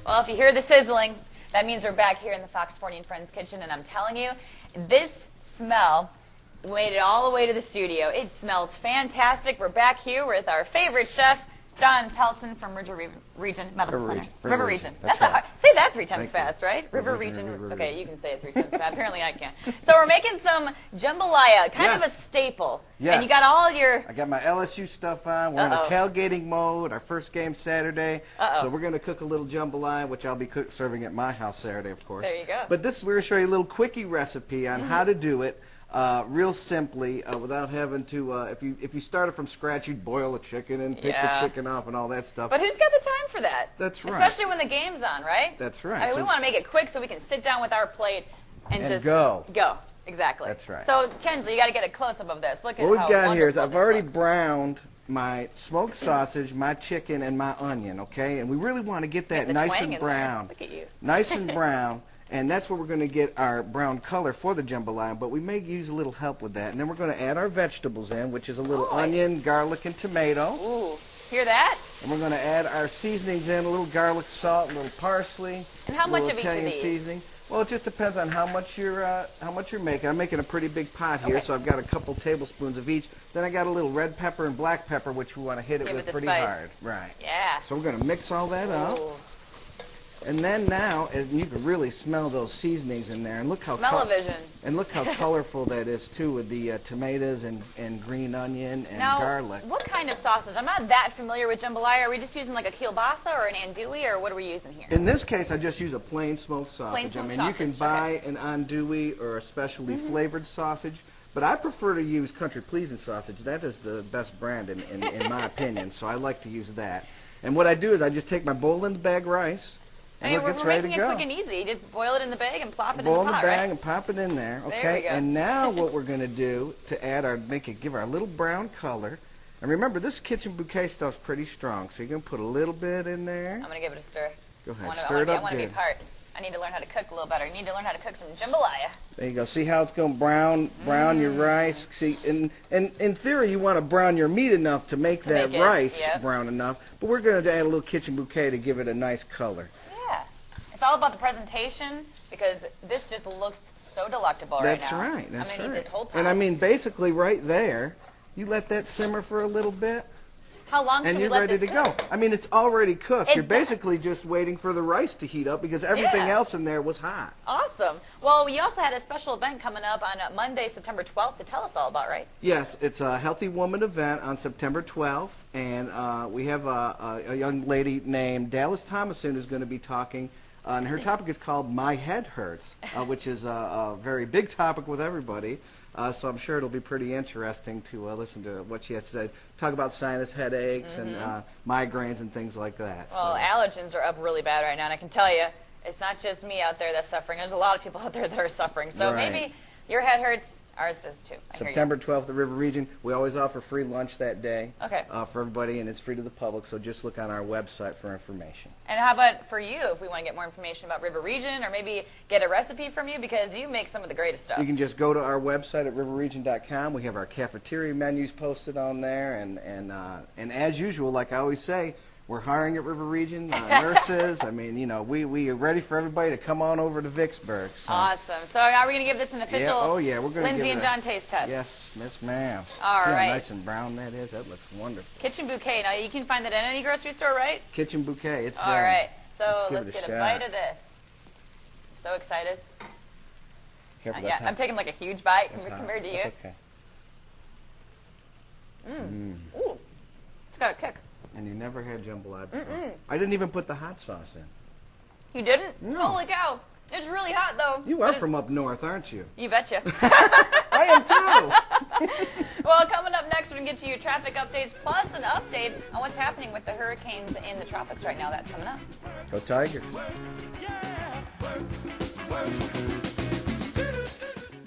Well, if you hear the sizzling, that means we're back here in the Fox 40 and Friends kitchen, and I'm telling you, this smell made it all the way to the studio. It smells fantastic. We're back here with our favorite chef, John Pelton from River Region Medical Center. River Region. That's right. Say that 3 times fast, right? River Region. Okay, you can say it 3 times fast. Apparently I can't. So we're making some jambalaya, kind of a staple. Yes. And you got all your... I got my LSU stuff on. We're in a tailgating mode. Our first game Saturday. So we're going to cook a little jambalaya, which I'll be serving at my house Saturday, of course. There you go. But this, we're going to show you a little quickie recipe on how to do it. Real simply, without having to, if you started from scratch, you'd boil a chicken and pick the chicken off and all that stuff. But who's got the time for that? That's right. Especially when the game's on, right? That's right. I mean, we want to make it quick so we can sit down with our plate and just go. Go. Exactly. That's right. So, Kensley, you got to get a close-up of this. Look at what we've got here is I've already looks. browned my smoked sausage, my chicken, and my onion, okay? And we really want to get that nice and brown. Look at you. Nice and brown. And that's where we're going to get our brown color for the jambalaya, but we may use a little help with that. And then we're going to add our vegetables in, which is a little onion, garlic, and tomato. Ooh, hear that? And we're going to add our seasonings in, a little garlic salt, a little parsley. And how much of each of Italian these? Seasoning. Well, it just depends on how much you're making. I'm making a pretty big pot here, so I've got a couple tablespoons of each. Then I got a little red pepper and black pepper, which we want to hit it with pretty hard. Right. Yeah. So we're going to mix all that up. And then now, you can really smell those seasonings in there, and look how look how colorful that is too, with the tomatoes and green onion and garlic. What kind of sausage? I'm not that familiar with jambalaya. Are we just using like a kielbasa or an andouille, or what are we using here? In this case, I just use a plain smoked sausage. You can buy an andouille or a specially flavored sausage, but I prefer to use country pleasing sausage. That is the best brand in my opinion, so I like to use that. And what I do is I just take my bowl-in-the bag rice. I mean, we're making it quick and easy. You just boil it in the bag and plop it in the pot, Boil in the bag and pop it in there. Okay. There we go. And now what we're going to do to add give our little brown color. And remember, this kitchen bouquet stuff's pretty strong, so you're going to put a little bit in there. I'm going to give it a stir. Go ahead, stir it up. I want to be part. I need to learn how to cook a little better. I need to learn how to cook some jambalaya. There you go. See how it's going to brown your rice. See, and in theory, you want to brown your meat enough to make that rice brown enough. But we're going to add a little kitchen bouquet to give it a nice color. It's all about the presentation, because this just looks so delectable right now. That's right. That's right. I'm going to eat this whole pot. And I mean, basically, right there, you let that simmer for a little bit. How long should we let this cook? And you're ready to go. I mean, it's already cooked. You're basically just waiting for the rice to heat up, because everything else in there was hot. Awesome. Well, we also had a special event coming up on Monday, September 12th, to tell us all about, right? Yes, it's a Healthy Woman event on September 12th, and we have a young lady named Dallas Thomason who's going to be talking. And her topic is called My Head Hurts, which is a very big topic with everybody. So I'm sure it'll be pretty interesting to listen to what she has to say. Talk about sinus headaches and migraines and things like that. Well, allergens are up really bad right now, and I can tell you, it's not just me out there that's suffering. There's a lot of people out there that are suffering. So maybe your head hurts. Ours does too. September 12th, the River Region. We always offer free lunch that day for everybody, and it's free to the public, so just look on our website for information. And how about for you, if we want to get more information about River Region, or maybe get a recipe from you, because you make some of the greatest stuff. You can just go to our website at riverregion.com. We have our cafeteria menus posted on there, and as usual, like I always say, we're hiring at River Region, nurses. I mean, you know, we are ready for everybody to come on over to Vicksburg. So. Awesome. So are we going to give this an official we're going to Lindsay and John taste test? Yes, Miss Ma'am. All See right. how nice and brown that is? That looks wonderful. Kitchen Bouquet. Now, you can find that at any grocery store, right? Kitchen Bouquet. It's there. All right. So let's get a bite of this. I'm so excited. Careful, I'm taking like a huge bite compared to you. That's okay. Ooh. It's got a kick. And you never had jambalaya before. I didn't even put the hot sauce in. You didn't? No. Holy cow. It's really hot, though. You are from up north, aren't you? You betcha. I am, too. Well, coming up next, we can get you your traffic updates, plus an update on what's happening with the hurricanes in the tropics right now. That's coming up. Go Tigers.